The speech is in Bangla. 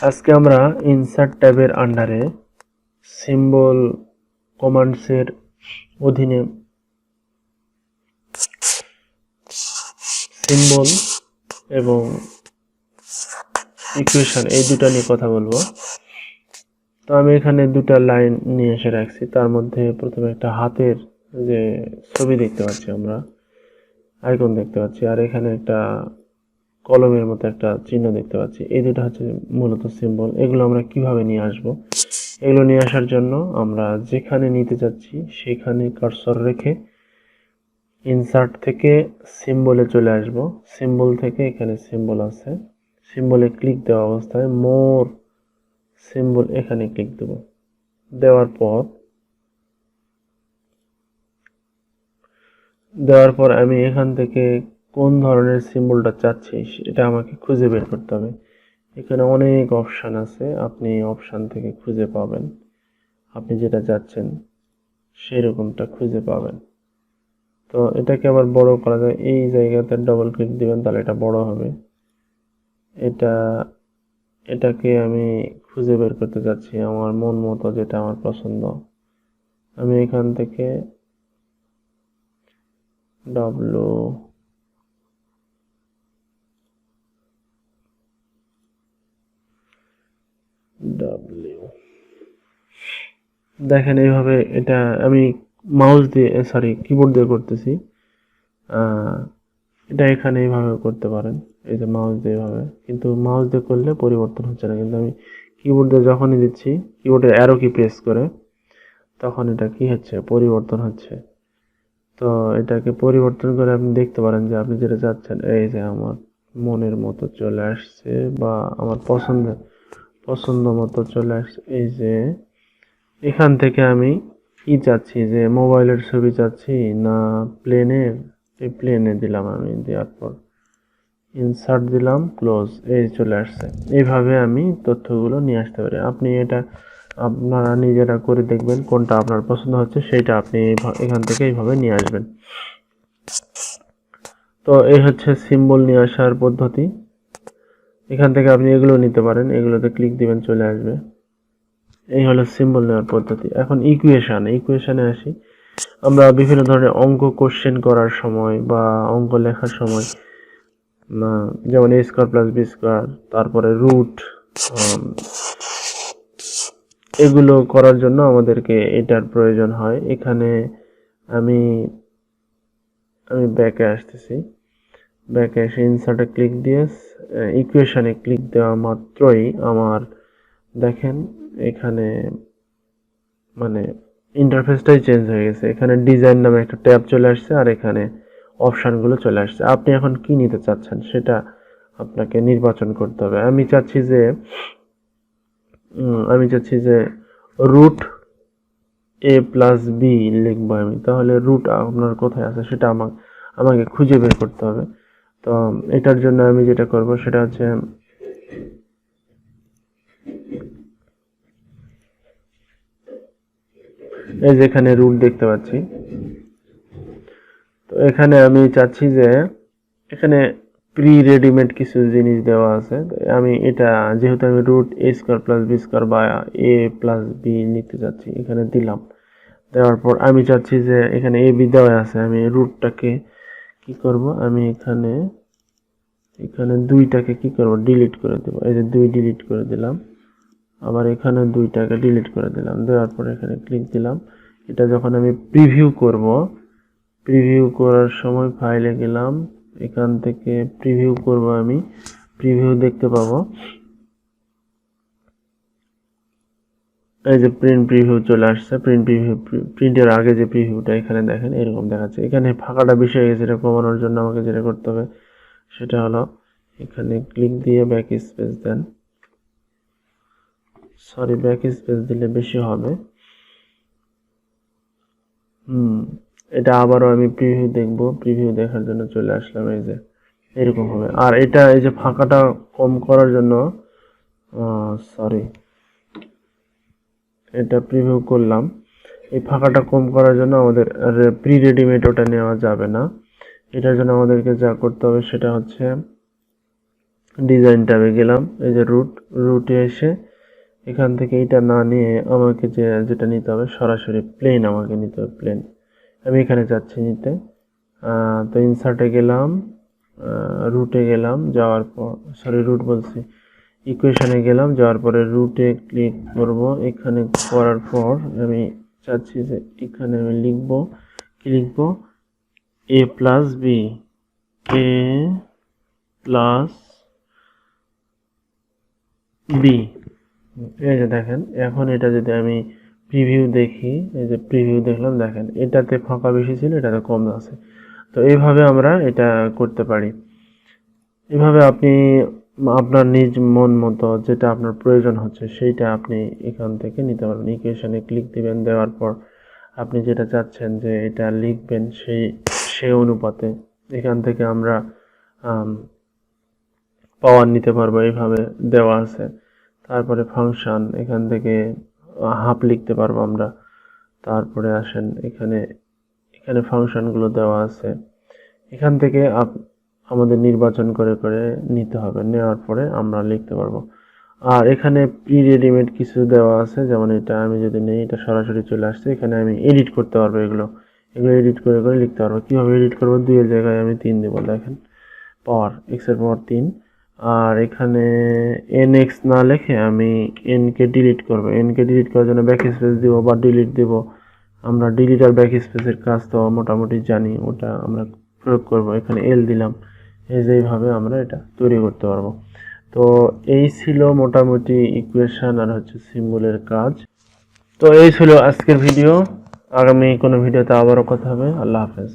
আজকে আমরা ইনসার্ট ট্যাবের আন্ডারে সিম্বল কমান্ডসের অধীনে সিম্বল এবং ইকুয়েশন এই দুটো নিয়ে কথা বলবো। তো আমি এখানে দুটো লাইন নিয়ে এসে রাখছি, তার মধ্যে প্রথমে একটা হাতের যে ছবি দেখতে পাচ্ছি, আমরা আইকন দেখতে পাচ্ছি, আর এখানে একটা কলমের মতো একটা চিহ্ন দেখতে পাচ্ছি। এই দুটো হচ্ছে মূলত সিম্বল। এগুলো আমরা কিভাবে নিয়ে আসব? এগুলো নিয়ে আসার জন্য আমরা যেখানে নিতে যাচ্ছি সেখানে কার্সর রেখে ইনসার্ট থেকে সিম্বলে চলে আসব। সিম্বল থেকে এখানে সিম্বল আছে, সিম্বলে ক্লিক দেওয়া অবস্থায় মোর সিম্বল এখানে ক্লিক দেব। দেওয়ার পর আমি এখান থেকে কোন ধরনের সিম্বলটা চাচ্ছি সেটা আমাকে খুঁজে বের করতে হবে। এখানে অনেক অপশান আছে, আপনি অপশান থেকে খুঁজে পাবেন আপনি যেটা চাচ্ছেন সেরকমটা খুঁজে পাবেন। তো এটাকে আবার বড় করা যায়, এই জায়গাতে ডবল ক্লিক দিবেন, তাহলে এটা বড় হবে। এটাকে আমি খুঁজে বের করতে যাচ্ছি আমার মন মতো, যেটা আমার পছন্দ। আমি এখান থেকে ডব্লু দেখেন এইভাবে, এটা আমি মাউস দিয়ে কিবোর্ড দিয়ে করতেছি। এটা এখানে এইভাবে করতে পারেন, এই যে মাউস দিয়ে এইভাবে, কিন্তু মাউস দিয়ে করলে পরিবর্তন হচ্ছে না। কিন্তু আমি কিবোর্ড দিয়ে যখনই দিচ্ছি, কিবোর্ডের অ্যারো কি প্রেস করে, তখন এটা কি হচ্ছে, পরিবর্তন হচ্ছে। তো এটাকে পরিবর্তন করে আপনি দেখতে পারেন যে আপনি যেটা চাচ্ছেন, এই যে আমার মনের মতো চলে আসছে বা আমার পছন্দ মতো চলে আসছে। এই যে এখান থেকে আমি কি চাচ্ছি, যে মোবাইলের ছবি চাচ্ছি না প্লেনের, এই প্লেনে দিলাম। আমি দেওয়ার পর ইনসার্ট দিলাম, ক্লোজ, এই চলে আসছে। এইভাবে আমি তথ্যগুলো নিয়ে আসতে পারি। আপনি এটা আপনারা নিজেরা করে দেখবেন, কোনটা আপনার পছন্দ হচ্ছে সেটা আপনি এখান থেকে এইভাবে নিয়ে আসবেন। তো এই হচ্ছে সিম্বল নিয়ে আসার পদ্ধতি। এখান থেকে আপনি এগুলো নিতে পারেন, এগুলোতে ক্লিক দিবেন, চলে আসবে। এই হলো সিম্বল নেওয়ার পদ্ধতি। এখন ইকুয়েশনে আসি। আমরা বিভিন্ন ধরনের অঙ্ক কোশ্চেন করার সময় বা অঙ্ক লেখার সময়, যেমন এ স্কোয়ার প্লাস বি স্কোয়ার, তারপরে রুট, এগুলো করার জন্য আমাদেরকে এটার প্রয়োজন হয়। এখানে আমি ব্যাকে আসতেছি। ব্যাকে এসে ইনসার্টে ক্লিক দিয়ে ইকুয়েশনে ক্লিক দেওয়া মাত্রই আমার দেখেন এখানে মানে ইন্টারফেসটাই চেঞ্জ হয়ে গেছে। এখানে ডিজাইন নামে একটা ট্যাব চলে আসছে, আর এখানে অপশানগুলো চলে আসছে। আপনি এখন কি নিতে চাচ্ছেন সেটা আপনাকে নির্বাচন করতে হবে। আমি চাচ্ছি যে রুট এ প্লাস বি লিখবো আমি। তাহলে রুট আপনার কোথায় আছে সেটা আমাকে খুঁজে বের করতে হবে। তো এটার জন্য আমি যেটা করব সেটা হচ্ছে, এই যে এখানে রুট দেখতে পাচ্ছি। তো এখানে আমি চাচ্ছি যে এখানে প্রি রেডিমেড কিছু জিনিস দেওয়া আছে। আমি এটা যেহেতু আমি রুট এ স্কোয়ার প্লাস বি স্কোয়ার বা এ প্লাস বি নিতে চাচ্ছি, এখানে দিলাম। দেওয়ার পর আমি চাচ্ছি যে এখানে এ বি দেওয়া আছে, আমি রুটটাকে কি করব, আমি এখানে দুইটাকে কি করব, ডিলিট করে দেব। এই যে দুই ডিলিট করে দিলাম, আবার এখানে দুইটাকে ডিলিট করে দিলাম। দেওয়ার পর এখানে ক্লিক দিলাম। এটা যখন আমি প্রিভিউ করার সময় ফাইলে গেলাম, এখান থেকে প্রিভিউ করব, আমি প্রিভিউ দেখতে পাবো। এই যে প্রিন্ট প্রিভিউ চলে আসছে। প্রিন্টের আগে যে প্রিভিউটা এখানে দেখেন এরকম দেখাচ্ছে। এখানে ফাঁকাটা বেশি হয়ে গেছে, এটা কমানোর জন্য আমাকে যেটা করতে হবে সেটা হলো এখানে ক্লিক দিয়ে ব্যাক স্পেস দেন। ব্যাক স্পেস দিলে বেশি হবে। এটা আবারও আমি প্রিভিউ দেখব। প্রিভিউ দেখার জন্য চলে আসলাম, এই যে এরকম হবে। আর এটা এই যে ফাঁকাটা কম করার জন্য এটা প্রিভিউ করলাম। এই ফাঁকাটা কম করার জন্য আমাদের প্রি রেডিমেড ওটা নেওয়া যাবে না। এটার জন্য আমাদেরকে যা করতে হবে সেটা হচ্ছে ডিজাইন ট্যাবে গেলাম, এই যে রুটে এসে এখান থেকে এটা না নিয়ে আমাকে যেটা নিতে হবে সরাসরি প্লেন আমাকে নিতে হবে, প্লেন আমি এখানে যাচ্ছি নিতে। তো ইনসার্টে গেলাম, রুটে গেলাম, যাওয়ার পর রুট বলছি, ইকুয়েশনে গেলাম, যাওয়ার পরে রুটে ক্লিক করব। এখানে করার পর আমি চাচ্ছি যে এখানে আমি কি লিখবো, এ প্লাস বি, এ প্লাস বি। এই যে দেখেন, এখন এটা যদি আমি প্রিভিউ দেখি, এই যে প্রিভিউ দেখলাম, দেখেন এটাতে ফাঁকা বেশি ছিল, এটাতে কম আছে। তো এইভাবে আমরা এটা করতে পারি। এভাবে আপনি আপনার নিজ মন মতো যেটা আপনার প্রয়োজন হচ্ছে সেইটা আপনি এখান থেকে নিতে পারবেন। ইকুয়েশনে ক্লিক দিবেন, দেওয়ার পর আপনি যেটা চাচ্ছেন যে এটা লিখবেন সেই অনুপাতে এখান থেকে আমরা পাওয়ার নিতে পারবো, এইভাবে দেওয়া আছে। তারপরে ফাংশন, এখান থেকে হাফ লিখতে পারবো আমরা। তারপরে আসেন এখানে ফাংশনগুলো দেওয়া আছে, এখান থেকে আমাদের নির্বাচন করে করে নিতে হবে, নেওয়ার পরে আমরা লিখতে পারবো। আর এখানে প্রি রেডিমেড কিছু দেওয়া আছে, যেমন এটা আমি যদি নেই, এটা সরাসরি চলে আসছে, এখানে আমি এডিট করতে পারবো, এগুলো এডিট করে করে লিখতে পারবো। কীভাবে এডিট করবো, 2 এর জায়গায় আমি 3 দেবো, দেখেন পাওয়ার এক্স এর পাওয়ার 3। আর এখানে এন এক্স না লিখে আমি কে ডিলিট করবো, কে ডিলিট করার জন্য ব্যাক স্পেস দিব বা ডিলিট দিব। আমরা ডিলিট আর ব্যাক স্পেসের কাজ তো মোটামুটি জানি, ওটা আমরা প্রয়োগ করব। এখানে এল দিলাম, এইভাবে আমরা এটা তৈরি করতে পারবো। তো এই ছিল মোটামুটি ইকুয়েশন আর সিম্বলের কাজ। তো এই ছিল আজকের ভিডিও। আগামী কোনো ভিডিওতে আবারও কথা হবে। আল্লাহ হাফেজ।